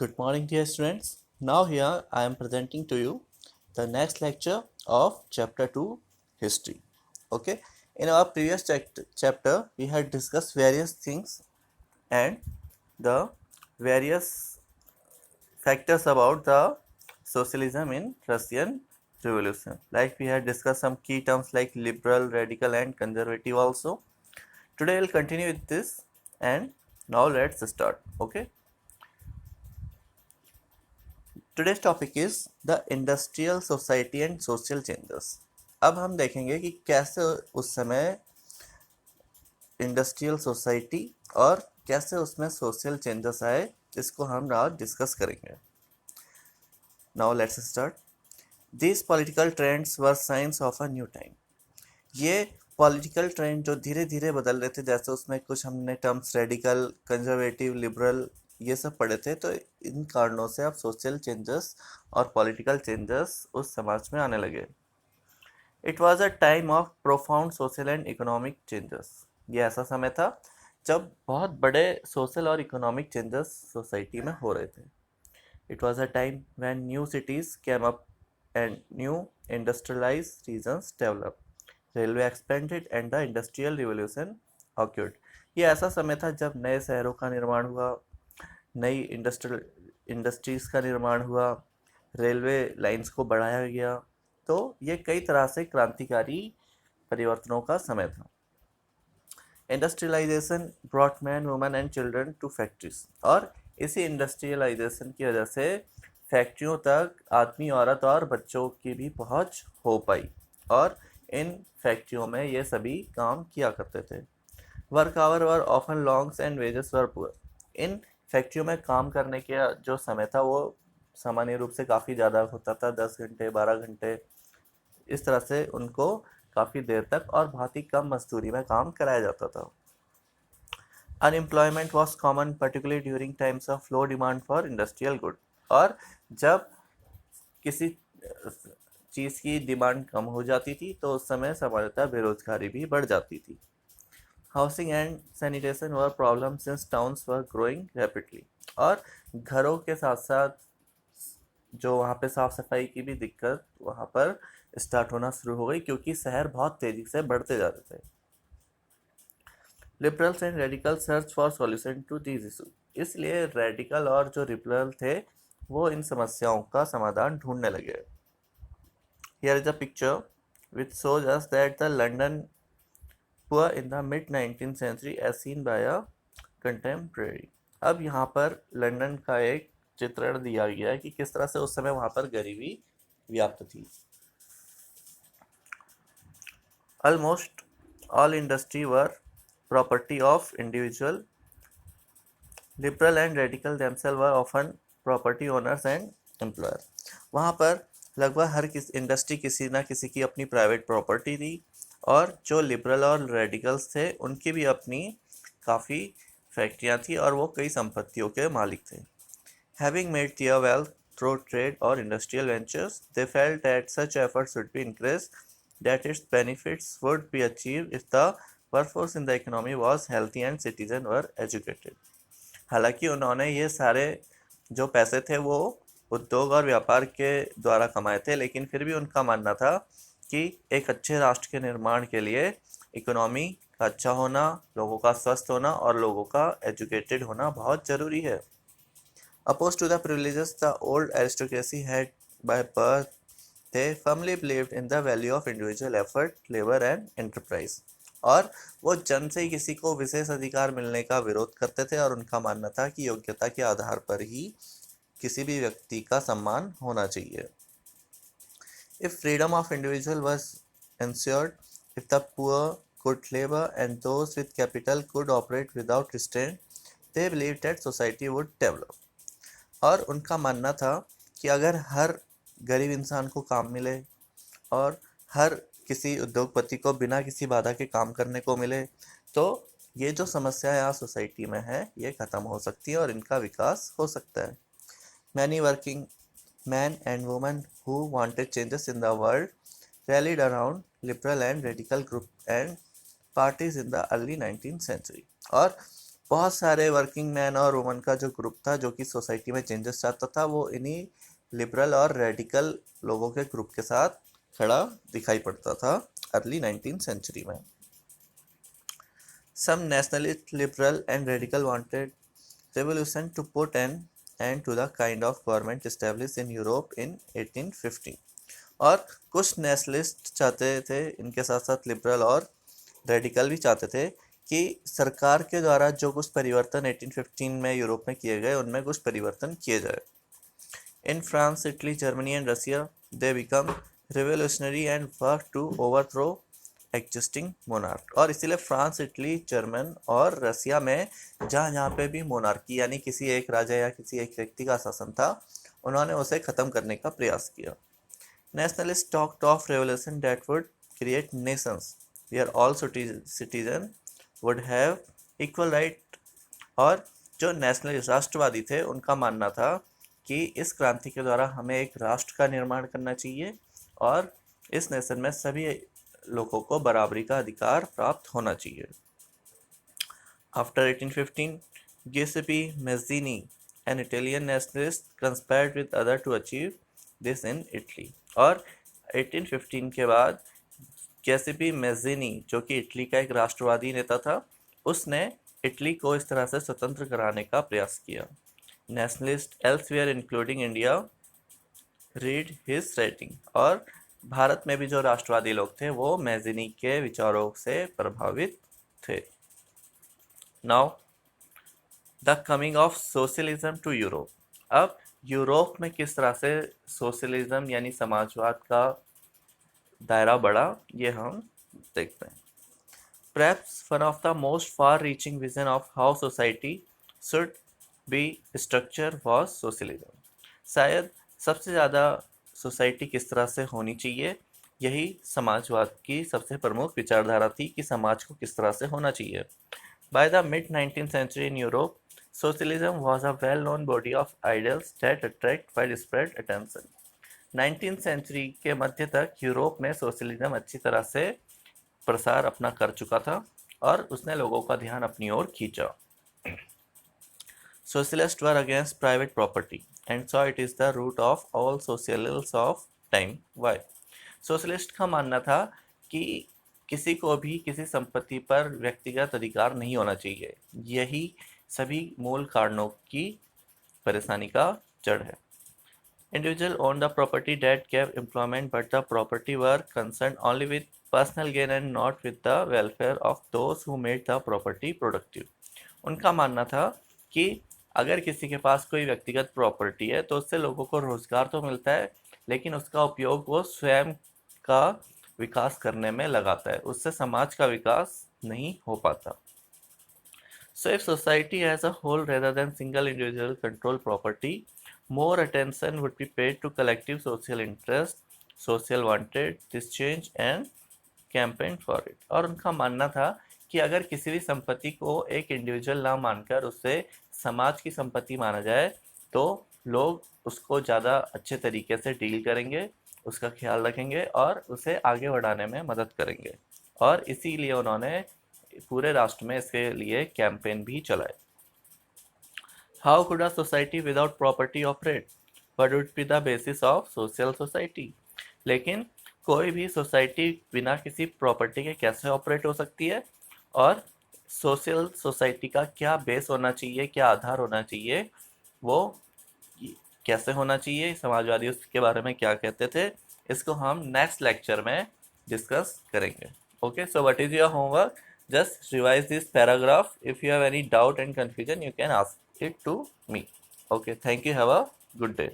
Good morning, dear students. Now, here I am presenting to you the next lecture of Chapter 2 History. Okay, in our previous chapter, we had discussed various things and the various factors about the socialism in Russian Revolution. Like we had discussed some key terms like liberal, radical, and conservative also. Today, we'll continue with this and now let's start. Okay. Today's topic is the industrial society and social changes. अब हम देखेंगे कि कैसे उस समय industrial society और कैसे उसमें सोशल चेंजेस आए, इसको हम आज डिस्कस करेंगे. Now let's start. These political trends were science of a new time. ये पॉलिटिकल ट्रेंड जो धीरे धीरे बदल रहे थे, जैसे उसमें कुछ हमने टर्म्स रेडिकल, कंजर्वेटिव, लिबरल ये सब पढ़े थे, तो इन कारणों से अब सोशल चेंजेस और पॉलिटिकल चेंजेस उस समाज में आने लगे. It was a time of profound social and economic changes. ये ऐसा समय था जब बहुत बड़े सोशल और इकोनॉमिक चेंजेस सोसाइटी में हो रहे थे. It was a time when new cities came up and new industrialised regions develop. Railway expanded and the industrial revolution occurred. ये ऐसा समय था जब नए शहरों का निर्माण हुआ, नई इंडस्ट्रीज़ का निर्माण हुआ, रेलवे लाइंस को बढ़ाया गया. तो ये कई तरह से क्रांतिकारी परिवर्तनों का समय था. Industrialization brought man, women and children to factories. और इसी इंडस्ट्रियलाइजेशन की वजह से फैक्ट्रियों तक आदमी, औरत और बच्चों की भी पहुंच हो पाई और इन फैक्ट्रियों में ये सभी काम किया करते थे. Work hours were often longs and wages were poor. इन फैक्ट्रियों में काम करने के जो समय था वो सामान्य रूप से काफ़ी ज़्यादा होता था, 10 घंटे 12 घंटे, इस तरह से उनको काफ़ी देर तक और बहुत ही कम मजदूरी में काम कराया जाता था. Unemployment was common particularly during times of low demand for industrial good. और जब किसी चीज़ की डिमांड कम हो जाती थी तो उस समय सामान्यतः बेरोजगारी भी बढ़ जाती थी. Housing and sanitation were problem since towns were growing rapidly. और घरों के साथ साथ जो वहाँ पे साफ सफाई की भी दिक्कत वहाँ पर स्टार्ट होना शुरू हो गई, क्योंकि शहर बहुत तेजी से बढ़ते जा रहे थे. Liberals and radical search for solution to these issue. इसलिए रेडिकल और जो लिबरल थे वो इन समस्याओं का समाधान ढूंढने लगे. Here is a picture which shows us that the London poor in the mid 19th century as seen by a contemporary. अब यहाँ पर लंदन का एक चित्रण दिया गया है कि किस तरह से उस समय वहाँ पर गरीबी व्याप्त थी. Almost all industry were property of individual. Liberal and radical themselves were often property owners and employer. वहाँ पर लगभग हर इंडस्ट्री किसी ना किसी की अपनी प्राइवेट प्रॉपर्टी थी और जो लिबरल और रेडिकल्स थे उनकी भी अपनी काफ़ी फैक्ट्रियाँ थी और वो कई संपत्तियों के मालिक थे. Having made their wealth through trade or industrial ventures, they felt that such efforts should be increased, that its benefits would be achieved if the workforce in the economy was healthy and citizens were educated. हालांकि उन्होंने ये सारे जो पैसे थे वो उद्योग और व्यापार के द्वारा कमाए थे, लेकिन फिर भी उनका मानना था कि एक अच्छे राष्ट्र के निर्माण के लिए इकोनॉमी का अच्छा होना, लोगों का स्वस्थ होना और लोगों का एजुकेटेड होना बहुत ज़रूरी है. Opposed to the privileges the old aristocracy had by birth, they firmly believed in the value of individual effort, labor and enterprise. और वो जन्म से ही किसी को विशेष अधिकार मिलने का विरोध करते थे और उनका मानना था कि योग्यता के आधार पर ही किसी भी व्यक्ति का सम्मान होना चाहिए. If freedom of individual was ensured, if the poor could labor and those with capital could operate without restraint, they believed that society would develop. और उनका मानना था कि अगर हर गरीब इंसान को काम मिले और हर किसी उद्योगपति को बिना किसी बाधा के काम करने को मिले तो ये जो समस्या यहाँ सोसाइटी में है ये ख़त्म हो सकती है और इनका विकास हो सकता है. Many working men and women who wanted changes in the world rallied around liberal and radical groups and parties in the early 19th century. और बहुत सारे वर्किंग मैन और वुमन का जो ग्रुप था जो कि सोसाइटी में चेंजेस चाहता था, वो इन्हीं लिबरल और रेडिकल लोगों के ग्रुप के साथ खड़ा दिखाई पड़ता था अर्ली 19th सेंचुरी में। Some nationalist, liberal and radical wanted revolution to put an end to the kind of government established in Europe in 1815। और कुछ नेशनलिस्ट चाहते थे, इनके साथ साथ लिबरल और रेडिकल भी चाहते थे कि सरकार के द्वारा जो कुछ परिवर्तन 1815 में यूरोप में किए गए उनमें कुछ परिवर्तन किए जाए। In France, Italy, Germany and Russia they become revolutionary and work to overthrow existing monarch. और इसीलिए फ्रांस, इटली, जर्मन और रसिया में जहाँ जहाँ पे भी मोनार्की यानी किसी एक राजा या किसी एक व्यक्ति का शासन था, उन्होंने उसे ख़त्म करने का प्रयास किया। Nationalists talked of revolution that would create nations where all citizens would have equal right। और जो नेशनलिस्ट राष्ट्रवादी थे उनका मानना था कि इस क्रांति के द्वारा हमें एक राष्ट्र का निर्माण करना चाहिए और इस नेशन में सभी लोगों को बराबरी का अधिकार प्राप्त होना चाहिए। After 1815, Giuseppe Mazzini, an Italian nationalist, conspired with others to achieve this in Italy। और 1815 के बाद गिउसेप्पे मैज़िनी, जो कि इटली का एक राष्ट्रवादी नेता था, उसने इटली को इस तरह से स्वतंत्र कराने का प्रयास किया। Nationalist elsewhere including India read his writing. और भारत में भी जो राष्ट्रवादी लोग थे वो मैज़िनी के विचारों से प्रभावित थे। Now the coming of socialism to Europe. अब यूरोप में किस तरह से सोशलिज्म यानी समाजवाद का दायरा बढ़ा, ये हम देखते हैं। Perhaps one of the most far-reaching vision of how society should be structured was socialism। शायद सबसे ज़्यादा सोसाइटी किस तरह से होनी चाहिए, यही समाजवाद की सबसे प्रमुख विचारधारा थी कि समाज को किस तरह से होना चाहिए। By the mid-19th century in Europe, socialism was a well-known body of ideals that attract widespread attention। 19th century के मध्य तक यूरोप में सोशलिज्म अच्छी तरह से प्रसार अपना कर चुका था और उसने लोगों का ध्यान अपनी ओर खींचा। Socialists were against private property and saw it is the root of all social ills of time। Why? Socialist का मानना था कि किसी को भी किसी संपत्ति पर व्यक्तिगत अधिकार नहीं होना चाहिए, यही सभी मूल कारणों की परेशानी का जड़ है। Individual owned the property that gave employment, but the property were concerned only with personal gain and not with the welfare of those who made the property productive। उनका मानना था कि अगर किसी के पास कोई व्यक्तिगत प्रॉपर्टी है तो उससे लोगों को रोजगार तो मिलता है, लेकिन उसका उपयोग वो स्वयं का विकास करने में लगाता है, उससे समाज का विकास नहीं हो पाता। So if society as a whole rather than single individual control property, more attention would be paid to collective social interest, social wanted this change and campaign for it। और उनका मानना था कि अगर किसी भी संपत्ति को एक इंडिविजुअल ना मानकर उसे समाज की संपत्ति माना जाए तो लोग उसको ज़्यादा अच्छे तरीके से डील करेंगे, उसका ख्याल रखेंगे और उसे आगे बढ़ाने में मदद करेंगे। और इसीलिए उन्होंने पूरे राष्ट्र में इसके लिए कैंपेन भी चलाए। How could a society without property operate? What would be the basis of social society? लेकिन कोई भी सोसाइटी बिना किसी प्रॉपर्टी के कैसे ऑपरेट हो सकती है और सोशल सोसाइटी का क्या बेस होना चाहिए, क्या आधार होना चाहिए, वो कैसे होना चाहिए, समाजवादी उसके बारे में क्या कहते थे, इसको हम नेक्स्ट लेक्चर में डिस्कस करेंगे। Okay, so what is your homework? Just revise this paragraph. If you have any doubt and confusion, you can ask it to me. Okay, thank you. Have a good day.